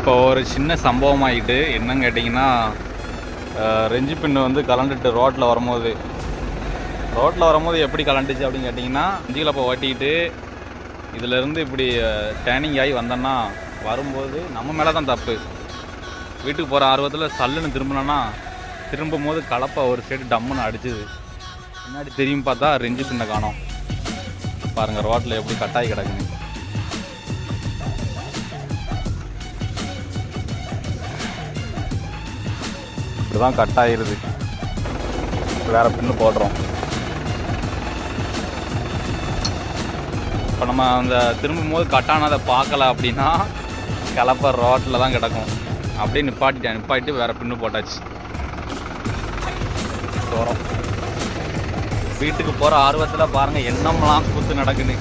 இப்போ ஒரு சின்ன சம்பவம் ஆகிட்டு என்னன்னு கேட்டிங்கன்னா, ரெஞ்சு பின்னு வந்து கலண்டுட்டு ரோட்டில் வரும்போது எப்படி கலண்டுச்சு அப்படின்னு கேட்டிங்கன்னா, இஞ்சிகளப்போ ஓட்டிக்கிட்டு இதிலேருந்து இப்படி டேர்னிங் ஆகி வந்தோன்னா வரும்போது நம்ம மேலே தான் தப்பு. வீட்டுக்கு போகிற ஆர்வத்தில் சல்லுன்னு திரும்பும் போது கலப்பை ஒரு சைடு டம்முன்னு அடிச்சுது. முன்னாடி தெரியும் பார்த்தா ரெஞ்சு பின்னை காணோம். பாருங்கள் ரோட்டில் எப்படி கட்டாயி கிடக்குன்னு. இப்படிதான் கட் ஆகிருது. வேறு பின்னு போடுறோம். இப்போ நம்ம அந்த திரும்பும்போது கட்டானதை பார்க்கல அப்படின்னா கலப்பை ரோட்டில் தான் கிடக்கும். அப்படியே நிப்பாட்டிட்டு வேறு பின்னு போட்டாச்சு. போகிறோம் வீட்டுக்கு போகிற ஆர்வத்தில் பாருங்கள் என்னமெல்லாம் கூத்து நடக்குன்னு.